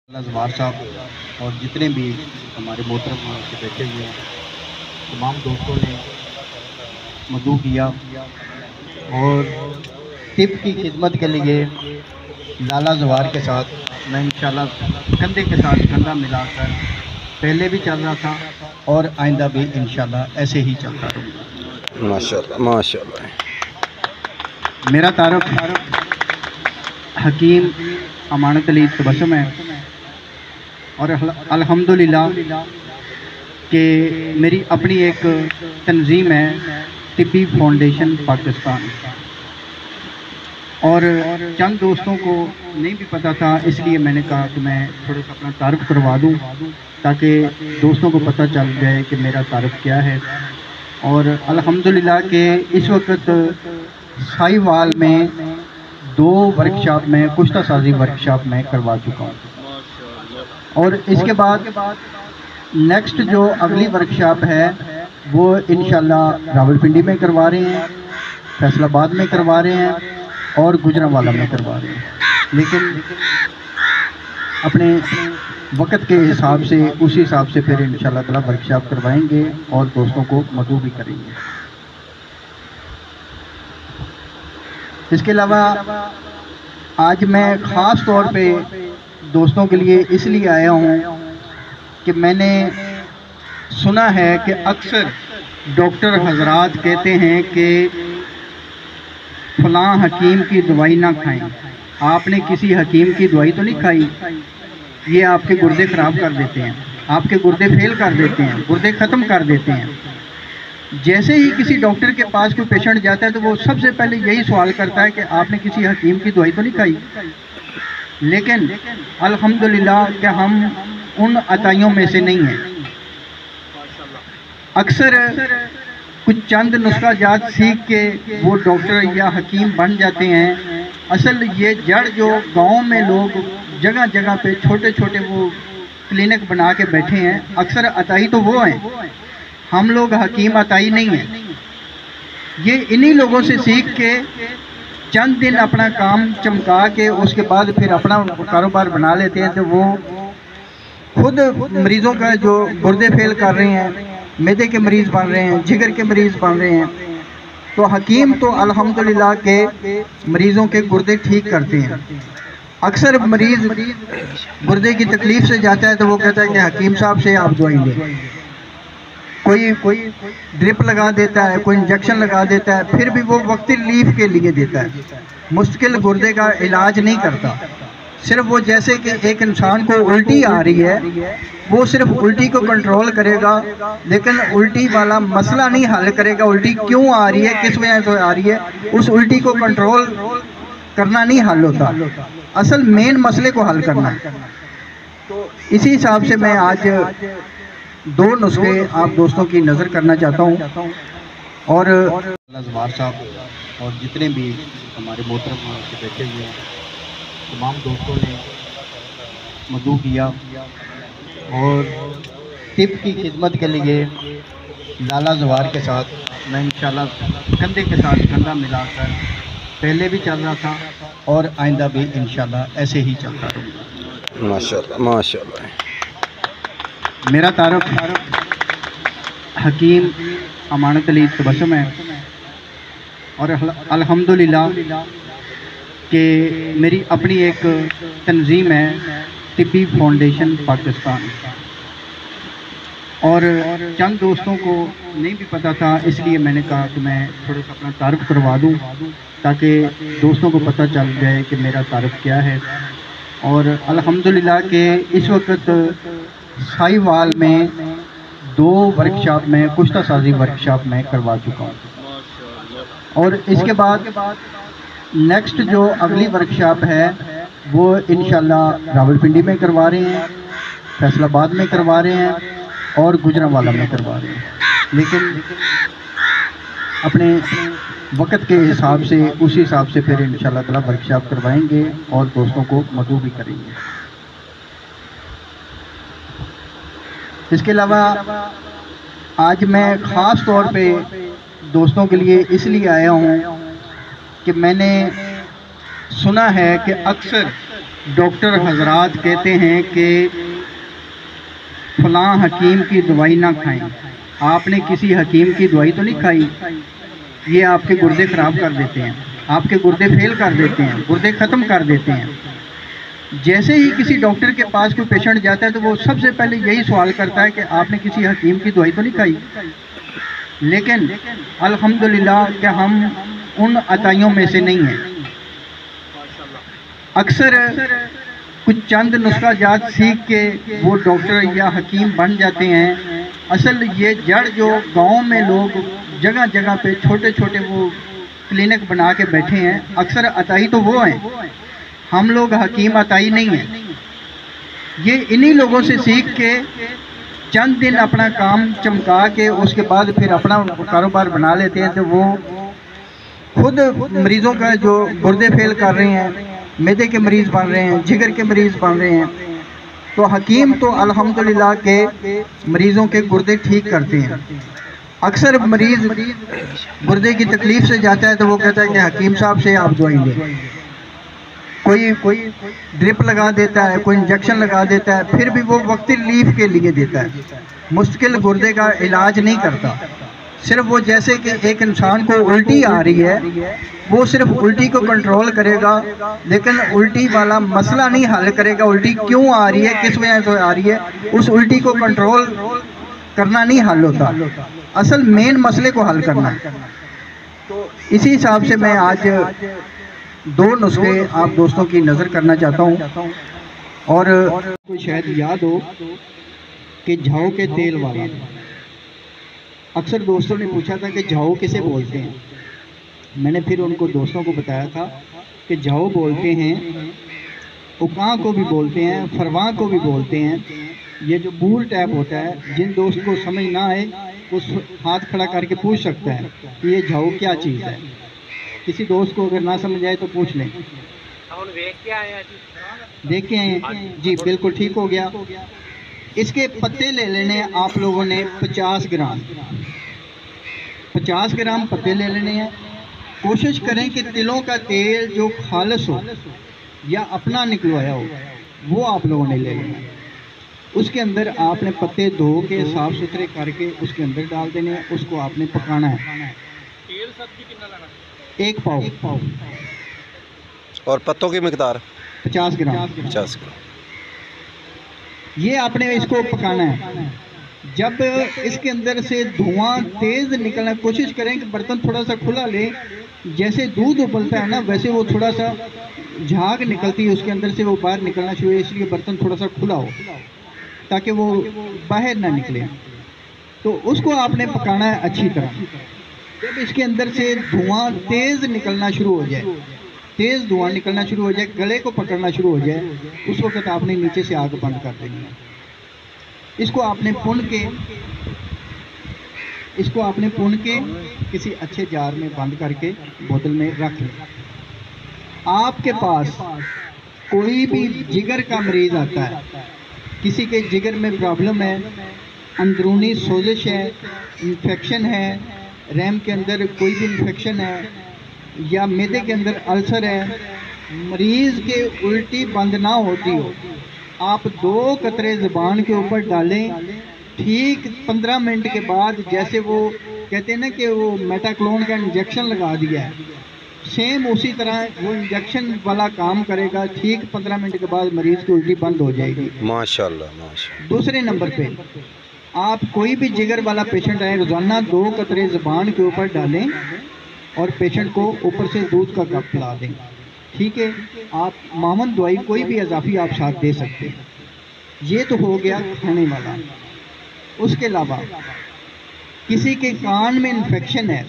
जवार साहब और जितने भी हमारे मोहतरम वहाँ से बैठे हुए हैं तमाम दोस्तों ने मदू किया और टिप की खिदमत के लिए लाला जवार के साथ मैं इंशाल्लाह कंधे के साथ कंधा मिलाकर पहले भी चल रहा था और आइंदा भी इंशाल्लाह ऐसे ही चलता रहूँगा। माशाल्लाह माशाल्लाह। मेरा तारुफ हकीम अमानत अली तबस्सुम है और अल्हम्दुलिल्लाह कि मेरी अपनी एक तंजीम है तिब्बी फाउंडेशन पाकिस्तान और चंद दोस्तों को नहीं भी पता था, इसलिए मैंने कहा कि मैं थोड़ा सा अपना तारुफ करवा दूं ताकि दोस्तों को पता चल जाए कि मेरा तारुफ क्या है। और अल्हम्दुलिल्लाह कि इस वक्त साहिवाल में 2 वर्कशॉप में कुश्ता साजी वर्कशॉप में करवा चुका हूँ और इसके बाद नेक्स्ट जो अगली वर्कशॉप है वो इंशाल्लाह रावलपिंडी में करवा रहे हैं, फैसलाबाद में करवा रहे हैं और गुजरांवाला में करवा रहे हैं, लेकिन अपने वक्त के हिसाब से उसी हिसाब से फिर इंशाल्लाह ताला वर्कशॉप करवाएंगे और दोस्तों को मदऊ भी करेंगे। इसके अलावा आज मैं ख़ास तौर पे दोस्तों के लिए इसलिए आया हूँ कि मैंने सुना है कि अक्सर डॉक्टर हजरात कहते हैं कि फलां हकीम की दवाई ना खाएं। आपने किसी हकीम की दवाई तो नहीं खाई, ये आपके गुर्दे ख़राब कर देते हैं, आपके गुर्दे फेल कर देते हैं, गुर्दे ख़त्म कर देते हैं। जैसे ही किसी डॉक्टर के पास कोई पेशेंट जाता है तो वो सबसे पहले यही सवाल करता है कि आपने किसी हकीम की दवाई तो नहीं खाई। लेकिन अल्हम्दुलिल्लाह कि हम उन अताइयों में से नहीं हैं। अक्सर कुछ चंद नुस्खा जात सीख के वो डॉक्टर या हकीम बन जाते हैं। असल ये जड़ जो गांव में लोग जगह जगह पे छोटे छोटे वो क्लिनिक बना के बैठे हैं, अक्सर अताई तो वो हैं, हम लोग हकीम अताई नहीं हैं। ये इन्हीं लोगों से सीख के चंद दिन अपना काम चमका के उसके बाद फिर अपना कारोबार बना लेते हैं, तो वो खुद मरीज़ों का जो गुर्दे फेल कर रहे हैं, मैदे के मरीज़ बन रहे हैं, जिगर के मरीज़ बन रहे हैं। तो हकीम तो अल्हम्दुलिल्लाह के मरीज़ों के गुर्दे ठीक करते हैं। अक्सर मरीज़ गुर्दे की तकलीफ़ से जाता है तो वो कहता है कि हकीम साहब से आप दवाई लें। कोई ड्रिप लगा देता है, कोई इंजेक्शन लगा देता है, फिर भी वो वक्ती रिलीफ के लिए देता है, मुश्किल गुर्दे का इलाज नहीं करता। सिर्फ वो जैसे कि एक इंसान को उल्टी आ रही है, वो सिर्फ उल्टी को कंट्रोल करेगा, लेकिन उल्टी वाला मसला नहीं हल करेगा। उल्टी क्यों आ रही है, किस वजह से आ रही है, उस उल्टी को कंट्रोल करना नहीं हल होता, असल मेन मसले को हल करना। तो इसी हिसाब से मैं आज 2 नुस्खे आप दोस्तों की नज़र करना चाहता हूँ और जवार साहब और जितने भी हमारे मोहतरम वहाँ से बैठे हुए हैं तमाम दोस्तों ने मदऊ किया और टिप की खिदमत के लिए लाला जवार के साथ मैं इंशाल्लाह कंधे के साथ कंधा मिलाकर पहले भी चल रहा था और आइंदा भी इंशाल्लाह ऐसे ही चलता रहूँगा। माशाल्लाह माशाल्लाह। मेरा तारुफ हकीम अमानत अली तबस्सुम है और अल्हम्दुलिल्लाह कि मेरी अपनी एक तंजीम है तिब्बी फाउंडेशन पाकिस्तान और चंद दोस्तों को नहीं भी पता था, इसलिए मैंने कहा कि मैं थोड़ा सा अपना तारुफ करवा दूं ताकि दोस्तों को पता चल जाए कि मेरा तारुफ क्या है। और अल्हम्दुलिल्लाह कि इस वक्त साहिवाल में 2 वर्कशॉप में कुश्ता साजी वर्कशॉप में करवा चुका हूँ और इसके बाद नेक्स्ट जो अगली वर्कशॉप है वो इंशाल्लाह रावलपिंडी में करवा रहे हैं, फैसलाबाद में करवा रहे हैं और गुजरांवाला में करवा रहे हैं, लेकिन अपने वक्त के हिसाब से उसी हिसाब से फिर इंशाल्लाह ताला वर्कशॉप करवाएंगे और दोस्तों को मदऊ भी करेंगे। इसके अलावा आज मैं ख़ास तौर पे दोस्तों के लिए इसलिए आया हूँ कि मैंने सुना है कि अक्सर डॉक्टर हजरात कहते हैं कि फलां हकीम की दवाई ना खाएं। आपने किसी हकीम की दवाई तो नहीं खाई, ये आपके गुर्दे ख़राब कर देते हैं, आपके गुर्दे फेल कर देते हैं, गुर्दे ख़त्म कर देते हैं। जैसे ही किसी डॉक्टर के पास कोई पेशेंट जाता है तो वो सबसे पहले यही सवाल करता है कि आपने किसी हकीम की दवाई तो नहीं खाई। लेकिन अल्हम्दुलिल्लाह कि हम उन अताइयों में से नहीं हैं। अक्सर कुछ चंद नुस्खा जात सीख के वो डॉक्टर या हकीम बन जाते हैं। असल ये जड़ जो गांव में लोग जगह जगह पे छोटे छोटे वो क्लिनिक बना के बैठे हैं, अक्सर अताई तो वो हैं, हम लोग हकीम अताई नहीं हैं। ये इन्हीं लोगों से सीख के चंद दिन अपना काम चमका के उसके बाद फिर अपना कारोबार बना लेते हैं। तो वो खुद मरीज़ों का जो गुर्दे फेल कर रहे हैं, मैदे के मरीज़ बन रहे हैं, जिगर के मरीज़ बन रहे हैं। तो हकीम तो अल्हम्दुलिल्लाह के मरीज़ों के गुर्दे ठीक करते हैं। अक्सर मरीज़ गुर्दे की तकलीफ़ से जाता है तो वो कहता है कि हकीम साहब से आप दवाई लें। कोई ड्रिप लगा देता है, कोई इंजेक्शन लगा देता है, फिर भी वो वक्ती रिलीफ के लिए देता है, मुश्किल गुर्दे का इलाज नहीं करता। सिर्फ वो जैसे कि एक इंसान को उल्टी आ रही है, वो सिर्फ उल्टी को कंट्रोल करेगा, लेकिन उल्टी वाला मसला नहीं हल करेगा। उल्टी क्यों आ रही है, किस वजह से आ रही है, उस उल्टी को कंट्रोल करना नहीं हल होता। असल मेन मसले को हल करना। तो इसी हिसाब से मैं आज दो नुस्खे आप दोस्तों की नज़र करना चाहता हूँ। और कोई शायद याद हो कि झाऊ के तेल वाला, अक्सर दोस्तों ने पूछा था कि झाऊ किसे बोलते हैं। मैंने फिर उनको दोस्तों को बताया था कि झाऊ बोलते हैं, उकां को भी बोलते हैं, फरवा को भी बोलते हैं। ये जो बूल टैप होता है, जिन दोस्त को समझ ना आए उस हाथ खड़ा करके पूछ सकता है कि ये झाऊ क्या चीज़ है। किसी दोस्त को अगर ना समझ आए तो पूछ लें। देख के आए जी, बिल्कुल ठीक हो गया। इसके पत्ते ले लेने आप लोगों ने 50 ग्राम, 50 ग्राम पत्ते ले लेने हैं। कोशिश करें कि तिलों का तेल जो खालिस हो या अपना निकलवाया हो वो आप लोगों ने ले लेना। उसके अंदर आपने पत्ते धो के साफ सुथरे करके उसके अंदर डाल देने हैं। उसको आपने पकाना है। एक पाव और पत्तों की मिकदार 50 ग्राम। 50 ग्राम। ये आपने इसको पकाना है। जब इसके अंदर से धुआं तेज निकलना, कोशिश करें कि बर्तन थोड़ा सा खुला ले। जैसे दूध उबलता है ना, वैसे वो थोड़ा सा झाग निकलती है उसके अंदर से, वो बाहर निकलना शुरू है। इसलिए बर्तन थोड़ा सा खुला हो ताकि वो बाहर ना निकले। तो उसको आपने पकाना है अच्छी तरह। जब इसके अंदर से धुआं तेज निकलना शुरू हो जाए, तेज धुआं निकलना शुरू हो जाए, गले को पकड़ना शुरू हो जाए, उस वक्त आपने नीचे से आग बंद कर देनी है। इसको आपने पुन के किसी अच्छे जार में बंद करके बोतल में रख लें। आपके पास कोई भी जिगर का मरीज आता है, किसी के जिगर में प्रॉब्लम है, अंदरूनी सोजिश है, इन्फेक्शन है, रैम के अंदर कोई भी इन्फेक्शन है या मैदे के अंदर अल्सर है, मरीज़ के उल्टी बंद ना होती हो, आप 2 कतरे ज़ुबान के ऊपर डालें। ठीक 15 मिनट के बाद, जैसे वो कहते हैं ना कि वो मेटाक्लोन का इंजेक्शन लगा दिया है, सेम उसी तरह वो इंजेक्शन वाला काम करेगा। ठीक 15 मिनट के बाद मरीज़ की उल्टी बंद हो जाएगी। माशाल्लाह माशाल्लाह। दूसरे नंबर पे, आप कोई भी जिगर वाला पेशेंट आए, रोज़ाना 2 कतरे ज़ुबान के ऊपर डालें और पेशेंट को ऊपर से दूध का कप पिला दें। ठीक है, आप मामून दवाई कोई भी इजाफी आप साथ दे सकते हैं। ये तो हो गया खाने वाला। उसके अलावा किसी के कान में इन्फेक्शन है,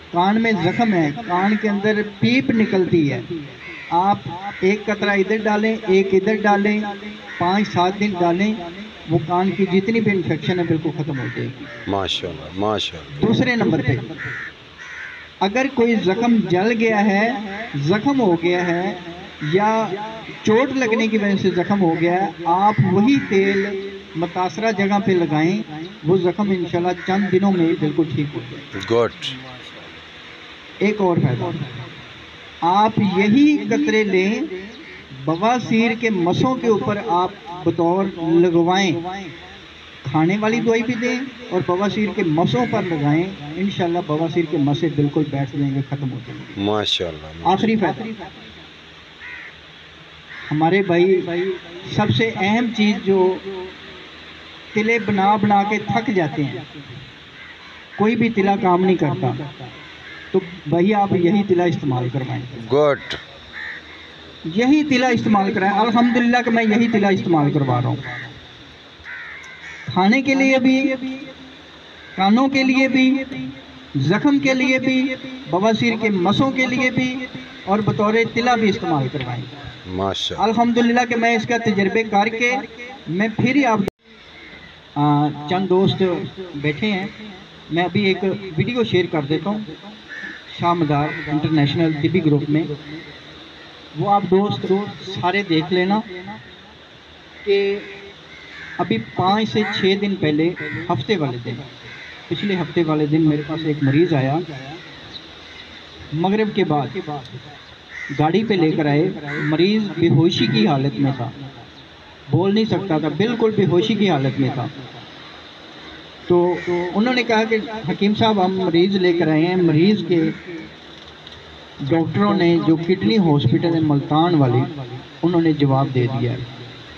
कान में ज़ख्म है, कान के अंदर पीप निकलती है, आप 1 कतरा इधर डालें, 1 इधर डालें, 5-7 दिन डालें, वो कान की जितनी भी इन्फेक्शन है बिल्कुल ख़त्म हो जाएगी। माशाल्लाह माशाल्लाह। दूसरे नंबर पे, अगर कोई ज़ख्म जल गया है, ज़ख्म हो गया है या चोट लगने की वजह से ज़ख्म हो गया है, आप वही तेल मुतासरा जगह पे लगाएं, वो ज़ख्म इंशाल्लाह चंद दिनों में बिल्कुल ठीक हो जाए। गुड। एक और फायदा, आप यही कतरे लें, बवासीर के मसों के ऊपर आप बतौर लगवाएं, खाने वाली दवाई भी दें और बवासीर के मसों पर लगाएं, इंशाल्लाह बवासीर के मसे बिल्कुल बैठ जाएंगे, ख़त्म हो जाएंगे माशाल्लाह। आखिरी फायदा हमारे भाई, सबसे अहम चीज़ जो तिले बना बना के थक जाते हैं, कोई भी तिला काम नहीं करता, तो भाई आप यही तिला इस्तेमाल करवाएं। गुड। यही तिला इस्तेमाल कराएं। अल्हम्दुलिल्लाह कि मैं यही तिला इस्तेमाल करवा रहा हूँ, खाने के लिए भी, कानों के लिए भी, जख्म के लिए भी, बवासीर के मसों के लिए भी, और बतौर तिला भी इस्तेमाल करवाएं माशाल्लाह। अल्हम्दुलिल्लाह कि मैं इसका तजर्बे करके मैं फिर ही आप चंद दोस्त बैठे हैं, मैं अभी एक वीडियो शेयर कर देता हूँ शाह मदार इंटरनेशनल तिब्बी ग्रुप में, वो आप दोस्त सारे देख लेना कि अभी 5 से 6 दिन पहले, हफ्ते वाले दिन, पिछले हफ्ते वाले दिन मेरे पास एक मरीज़ आया, मगरिब के बाद गाड़ी पे लेकर आए। मरीज़ बेहोशी की हालत में था, बोल नहीं सकता था, बिल्कुल बेहोशी की हालत में था। तो उन्होंने कहा कि हकीम साहब हम मरीज़ लेकर आए हैं, मरीज़ के डॉक्टरों ने जो किडनी हॉस्पिटल है मुल्तान वाली, उन्होंने जवाब दे दिया है।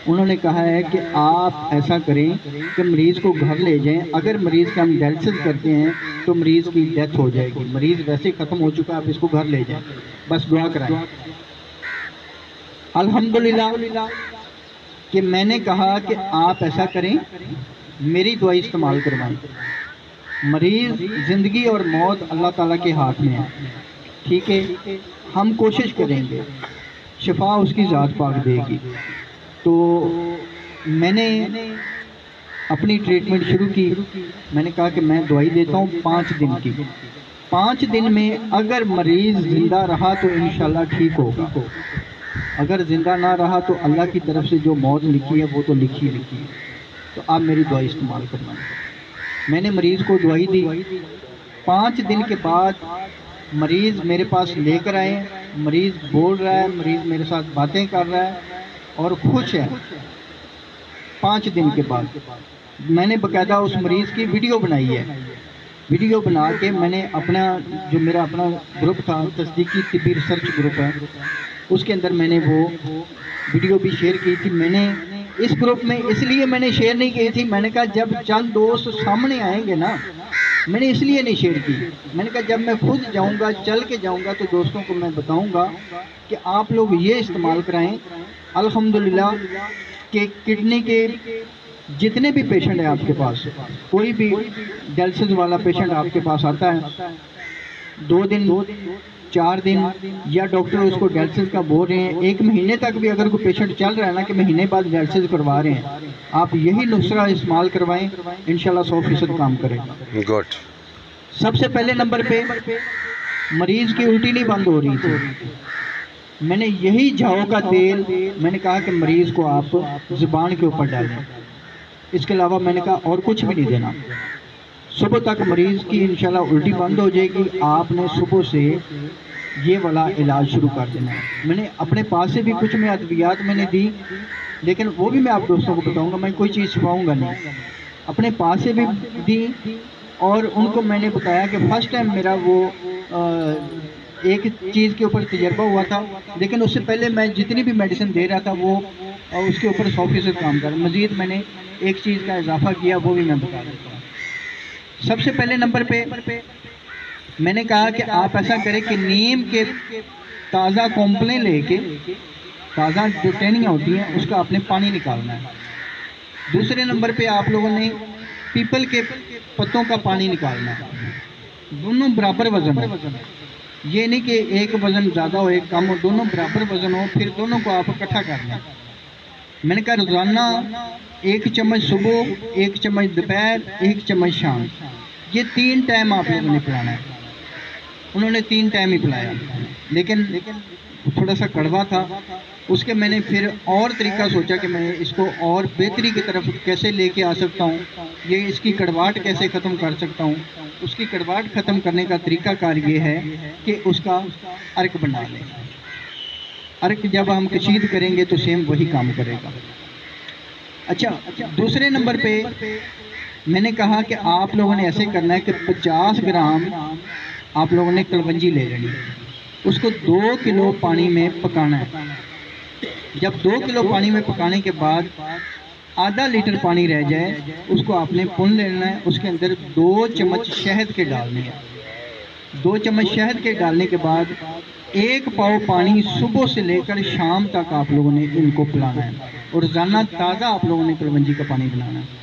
उन्होंने कहा है कि आप ऐसा करें कि मरीज़ को घर ले जाएं, अगर मरीज़ का हम डायलिसिस करते हैं तो मरीज़ की डेथ हो जाएगी, मरीज़ वैसे ख़त्म हो चुका है, आप इसको घर ले जाएं, बस दुआ कराएं। अल्हम्दुलिल्लाह कि मैंने कहा कि आप ऐसा करें, मेरी दवाई इस्तेमाल करवाएं। मरीज़ ज़िंदगी और मौत अल्लाह ताला के हाथ में है, ठीक है, हम कोशिश करेंगे, शिफा उसकी ज़ात पाक देगी। तो मैंने अपनी ट्रीटमेंट शुरू की। मैंने कहा कि मैं दवाई देता हूँ 5 दिन की, 5 दिन में अगर मरीज़ ज़िंदा रहा तो इंशाल्लाह ठीक होगा, अगर ज़िंदा ना रहा तो अल्लाह की तरफ से जो मौत लिखी है वो तो लिखी है। तो आप मेरी दवाई इस्तेमाल करना। मैंने मरीज़ को दवाई दी, 5 दिन के बाद मरीज़ मेरे पास लेकर आए, मरीज़ बोल रहा है, मरीज़ मेरे साथ बातें कर रहा है और खुश है। 5 दिन के बाद मैंने बाकायदा उस मरीज़ की वीडियो बनाई है, वीडियो बना के मैंने अपना, जो मेरा अपना ग्रुप था, तस्दीकी तिब्बी रिसर्च ग्रुप है, उसके अंदर मैंने वो वीडियो भी शेयर की थी। मैंने इस ग्रुप में इसलिए मैंने शेयर नहीं की थी, मैंने कहा जब चंद दोस्त सामने आएंगे ना, मैंने इसलिए नहीं शेयर की, मैंने कहा जब मैं खुद जाऊंगा, चल के जाऊंगा तो दोस्तों को मैं बताऊंगा कि आप लोग ये इस्तेमाल कराएं। अल्हम्दुलिल्लाह कि किडनी के जितने भी पेशेंट हैं आपके पास, कोई भी डायलिसिस वाला पेशेंट आपके पास आता है, 2 दिन 4 दिन या डॉक्टर उसको डायलिसिस का बोल रहे हैं, 1 महीने तक भी अगर कोई पेशेंट चल रहा है ना कि महीने बाद डायलिसिस करवा रहे हैं, आप यही नुस्खा इस्तेमाल करवाएं, इंशाल्लाह 100% काम करेगा। गुड। सबसे पहले नंबर पे मरीज़ की उल्टी नहीं बंद हो रही थी, मैंने यही झाओ का तेल, मैंने कहा कि मरीज़ को आप ज़ुबान के ऊपर डालें, इसके अलावा मैंने कहा और कुछ भी नहीं देना। सुबह तक मरीज़ की इंशाल्लाह उल्टी बंद हो जाएगी, आपने सुबह से ये वाला इलाज शुरू कर देना है। मैंने अपने पास से भी कुछ में अद्वियात मैंने दी, लेकिन वो भी मैं आप दोस्तों को बताऊंगा, मैं कोई चीज़ छुपाऊंगा नहीं, अपने पास से भी दी और उनको मैंने बताया कि फ़र्स्ट टाइम मेरा वो एक चीज़ के ऊपर तजर्बा हुआ था, लेकिन उससे पहले मैं जितनी भी मेडिसिन दे रहा था वो उसके ऊपर 100% काम कर, मज़ीद मैंने एक चीज़ का इजाफा किया, वो भी मैं बता देता हूँ। सबसे पहले नंबर पे मैंने कहा कि आप ऐसा करें कि नीम के ताज़ा कोंपले लेके, ताज़ा जो टहनियाँ होती हैं उसका आपने पानी निकालना है। दूसरे नंबर पे आप लोगों ने पीपल के पत्तों का पानी निकालना है, दोनों बराबर वज़न है, ये नहीं कि एक वज़न ज़्यादा हो एक कम हो, दोनों बराबर वज़न हो, फिर दोनों को आप इकट्ठा करना है। मैंने कहा रोज़ाना 1 चम्मच सुबह, 1 चम्मच दोपहर, 1 चम्मच शाम, ये 3 टाइम आप लोगों ने पिलाना है। उन्होंने 3 टाइम ही पिलाया, लेकिन थोड़ा सा कड़वा था, उसके मैंने फिर और तरीका सोचा कि मैं इसको और बेहतरी की तरफ कैसे लेके आ सकता हूँ, ये इसकी कड़वाहट कैसे ख़त्म कर सकता हूँ। उसकी कड़वाहट ख़त्म करने का तरीकाकार ये है कि उसका अर्क बना लें। अर्क जब हम कशीद करेंगे तो सेम वही काम करेगा। अच्छा, दूसरे नंबर पे मैंने कहा कि आप लोगों ने ऐसे करना है कि 50 ग्राम आप लोगों ने कलवंजी ले लेनी, उसको 2 किलो पानी में पकाना है। जब 2 किलो पानी में पकाने के बाद आधा लीटर पानी रह जाए उसको आपने पुन लेना है। उसके अंदर 2 चम्मच शहद के डालने हैं। 2 चम्मच शहद के डालने के बाद 1 पाव पानी सुबह से लेकर शाम तक आप लोगों ने इनको पिलाना है। और रोज़ाना ताज़ा आप लोगों ने कलवंजी का पानी बनाना है।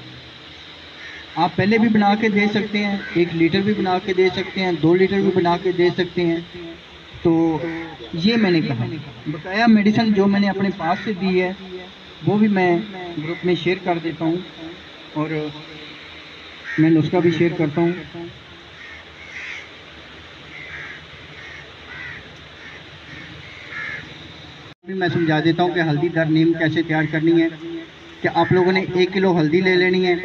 आप पहले भी बना के दे सकते हैं, 1 लीटर भी बना के दे सकते हैं, 2 लीटर भी बना के दे सकते हैं। तो ये मैंने कहा। बकाया मेडिसिन जो मैंने अपने पास से दी है वो भी मैं ग्रुप में शेयर कर देता हूँ और मैं नुस्खा भी शेयर करता हूँ। मैं समझा देता हूँ कि हल्दी दर नीम कैसे तैयार करनी है। कि आप लोगों ने 1 किलो हल्दी ले लेनी है,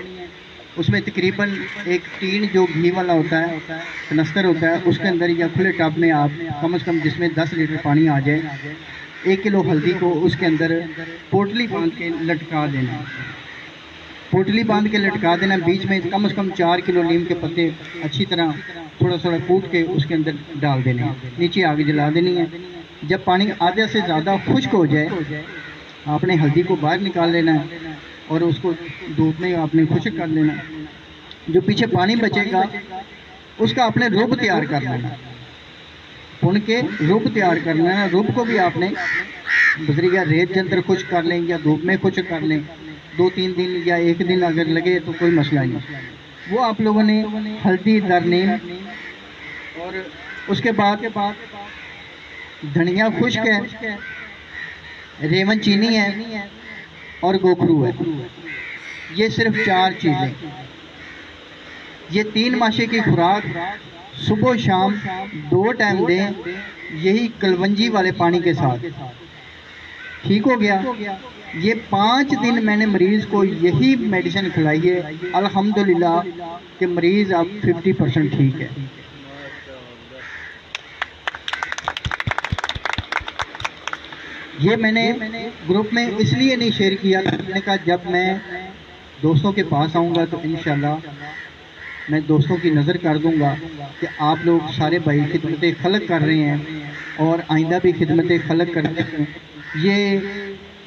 उसमें तकरीबन 1 टीन जो घी वाला होता है, कनस्तर होता है, उसके अंदर या खुले टब में आप कम से कम जिसमें 10 लीटर पानी आ जाए, 1 किलो हल्दी को उसके अंदर पोटली बांध के लटका देना। पोटली बांध के लटका देना। बीच में कम से कम 4 किलो नीम के पत्ते अच्छी तरह थोड़ा थोड़ा कूट के उसके अंदर डाल देने हैं। नीचे आग जला देनी है। जब पानी आधे से ज़्यादा खुश्क हो जाए आपने हल्दी को बाहर निकाल लेना है और उसको धूप में आपने खुश्क कर लेना। जो पीछे पानी बचेगा उसका आपने रूप तैयार कर लेना, भुन के रूप तैयार करना है। रूप को भी आपने बजरिया रेत के अंदर खुश्क कर लें या धूप में खुश्क कर लें। 2-3 दिन या 1 दिन अगर लगे तो कोई मसला नहीं। वो आप लोगों ने हल्दी दर नीम और उसके बाद धनिया खुश्क है, रेवन चीनी है और गोखरू है। ये सिर्फ 4 चीज़ें। ये 3 माशे की खुराक सुबह शाम 2 टाइम दें, यही कलवंजी वाले पानी के साथ। ठीक हो गया। ये 5 दिन मैंने मरीज़ को यही मेडिसिन खिलाई है। अल्हम्दुलिल्लाह कि मरीज़ अब 50% ठीक है। ये मैंने ग्रुप में इसलिए नहीं शेयर किया, मैंने कहा जब मैं दोस्तों के पास आऊँगा तो इंशाल्लाह मैं दोस्तों की नज़र कर दूँगा कि आप लोग सारे भाई खिदमत खलक कर रहे हैं और आइंदा भी खिदमत खलक करते हैं। ये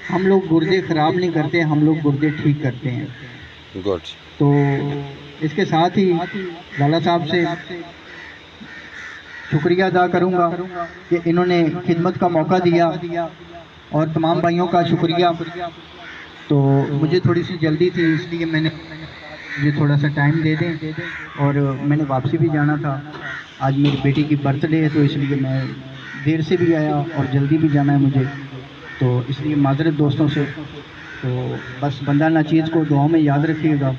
हम लोग गुर्दे ख़राब नहीं करते, हम लोग गुर्दे ठीक करते हैं। गुड। तो इसके साथ ही लाला साहब से शुक्रिया अदा करूँगा कि इन्होंने खिदमत का मौका दिया और तमाम भाइयों का शुक्रिया। तो मुझे थोड़ी सी जल्दी थी इसलिए मैंने ये थोड़ा सा टाइम दे दें और मैंने वापसी भी जाना था। आज मेरी बेटी की बर्थडे है तो इसलिए मैं देर से भी आया और जल्दी भी जाना है मुझे, तो इसलिए माजरत दोस्तों से। तो बस बंदा नाचीज़ को दुआ में याद रखिएगा।